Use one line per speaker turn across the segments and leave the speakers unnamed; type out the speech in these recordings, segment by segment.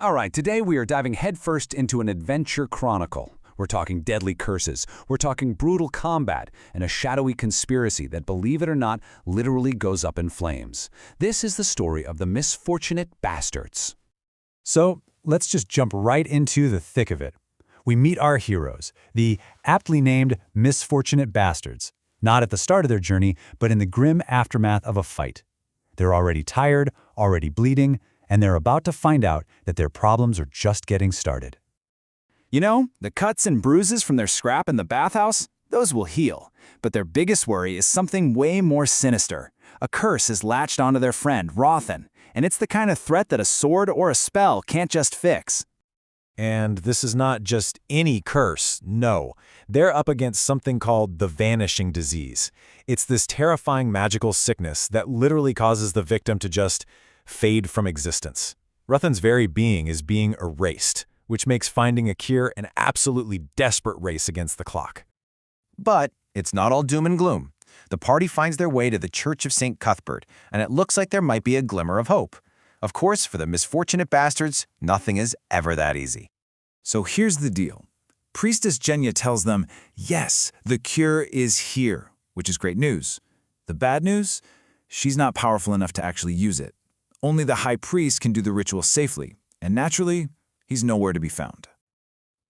All right, today we are diving headfirst into an adventure chronicle. We're talking deadly curses, we're talking brutal combat, and a shadowy conspiracy that, believe it or not, literally goes up in flames. This is the story of the Misfortunate Bastards.
So, let's just jump right into the thick of it. We meet our heroes, the aptly named Misfortunate Bastards, not at the start of their journey, but in the grim aftermath of a fight. They're already tired, already bleeding, and they're about to find out that their problems are just getting started.
You know, the cuts and bruises from their scrap in the bathhouse, those will heal. But their biggest worry is something way more sinister. A curse is latched onto their friend, Rothan, and it's the kind of threat that a sword or a spell can't just fix.
And this is not just any curse, no. They're up against something called the Vanishing disease. It's this terrifying magical sickness that literally causes the victim to just fade from existence. Rothan's very being is being erased, which makes finding a cure an absolutely desperate race against the clock.
But it's not all doom and gloom. The party finds their way to the Church of St. Cuthbert, and it looks like there might be a glimmer of hope. Of course, for the Misfortunate Bastards, nothing is ever that easy.
So here's the deal. Priestess Jenya tells them, yes, the cure is here, which is great news. The bad news? She's not powerful enough to actually use it. Only the high priest can do the ritual safely, and naturally, he's nowhere to be found.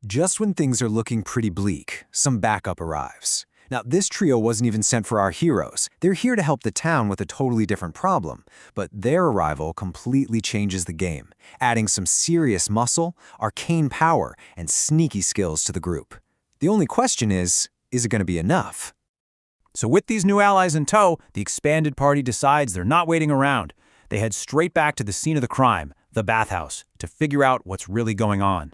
Just when things are looking pretty bleak, some backup arrives. Now, this trio wasn't even sent for our heroes. They're here to help the town with a totally different problem. But their arrival completely changes the game, adding some serious muscle, arcane power, and sneaky skills to the group. The only question is it going to be enough?
So with these new allies in tow, the expanded party decides they're not waiting around. They head straight back to the scene of the crime, the bathhouse, to figure out what's really going on.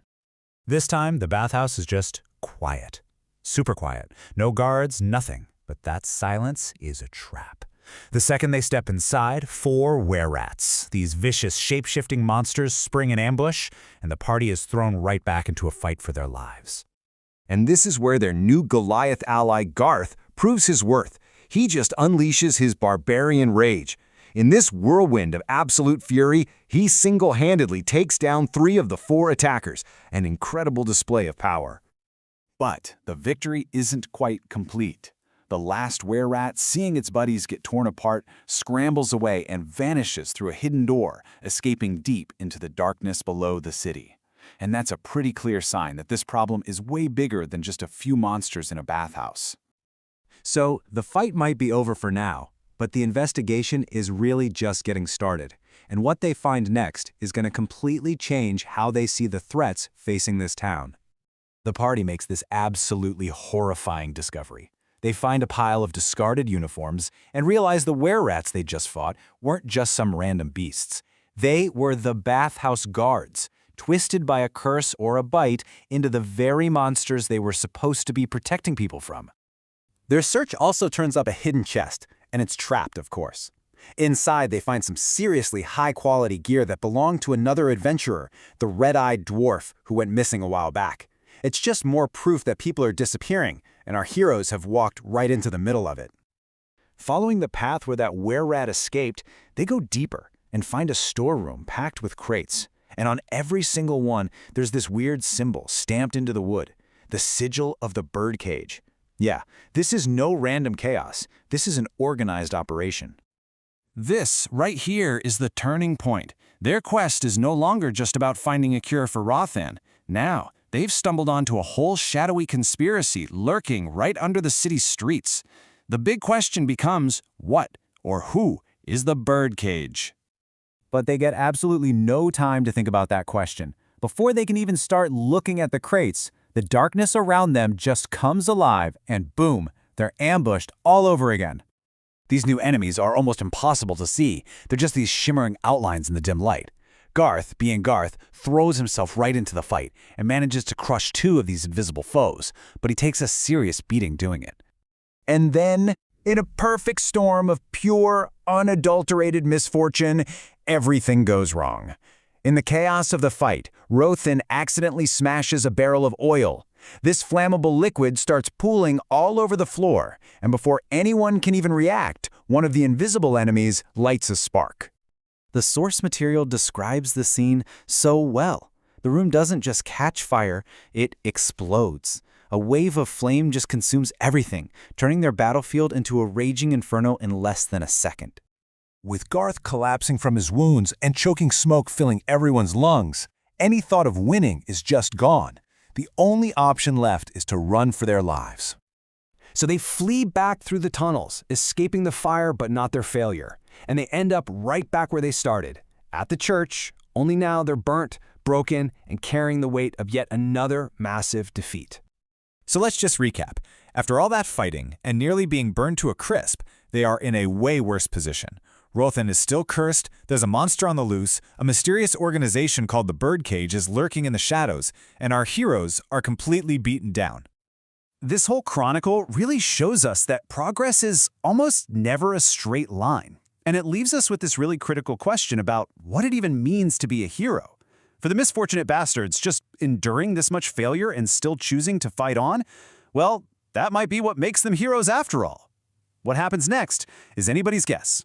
This time, the bathhouse is just quiet. Super quiet. No guards, nothing. But that silence is a trap. The second they step inside, 4 wererats, these vicious, shape-shifting monsters, spring an ambush, and the party is thrown right back into a fight for their lives.
And this is where their new Goliath ally, Garth, proves his worth. He just unleashes his barbarian rage. In this whirlwind of absolute fury, he single-handedly takes down 3 of the 4 attackers, an incredible display of power.
But the victory isn't quite complete. The last wererat, seeing its buddies get torn apart, scrambles away and vanishes through a hidden door, escaping deep into the darkness below the city. And that's a pretty clear sign that this problem is way bigger than just a few monsters in a bathhouse.
So, the fight might be over for now, but the investigation is really just getting started. And what they find next is going to completely change how they see the threats facing this town. The party makes this absolutely horrifying discovery. They find a pile of discarded uniforms and realize the wererats they just fought weren't just some random beasts. They were the bathhouse guards, twisted by a curse or a bite into the very monsters they were supposed to be protecting people from. Their search also turns up a hidden chest, and it's trapped, of course. Inside, they find some seriously high-quality gear that belonged to another adventurer, the red-eyed dwarf who went missing a while back. It's just more proof that people are disappearing, and our heroes have walked right into the middle of it. Following the path where that wererat escaped, they go deeper and find a storeroom packed with crates. And on every single one, there's this weird symbol stamped into the wood, the sigil of the Birdcage. Yeah, this is no random chaos. This is an organized operation.
This, right here, is the turning point. Their quest is no longer just about finding a cure for Rothan. Now, they've stumbled onto a whole shadowy conspiracy lurking right under the city's streets. The big question becomes, what or who is the Birdcage?
But they get absolutely no time to think about that question. Before they can even start looking at the crates, the darkness around them just comes alive, and boom, they're ambushed all over again. These new enemies are almost impossible to see. They're just these shimmering outlines in the dim light. Garth, being Garth, throws himself right into the fight and manages to crush 2 of these invisible foes, but he takes a serious beating doing it. And then, in a perfect storm of pure, unadulterated misfortune, everything goes wrong. In the chaos of the fight, Rothan accidentally smashes a barrel of oil. This flammable liquid starts pooling all over the floor, and before anyone can even react, one of the invisible enemies lights a spark.
The source material describes the scene so well. The room doesn't just catch fire, it explodes. A wave of flame just consumes everything, turning their battlefield into a raging inferno in less than a second.
With Garth collapsing from his wounds and choking smoke filling everyone's lungs, any thought of winning is just gone. The only option left is to run for their lives.
So they flee back through the tunnels, escaping the fire but not their failure. And they end up right back where they started, at the church, only now they're burnt, broken, and carrying the weight of yet another massive defeat.
So let's just recap. After all that fighting and nearly being burned to a crisp, they are in a way worse position. Rothan is still cursed, there's a monster on the loose, a mysterious organization called the Birdcage is lurking in the shadows, and our heroes are completely beaten down.
This whole chronicle really shows us that progress is almost never a straight line. And it leaves us with this really critical question about what it even means to be a hero. For the Misfortunate Bastards, just enduring this much failure and still choosing to fight on, well, that might be what makes them heroes after all. What happens next is anybody's guess.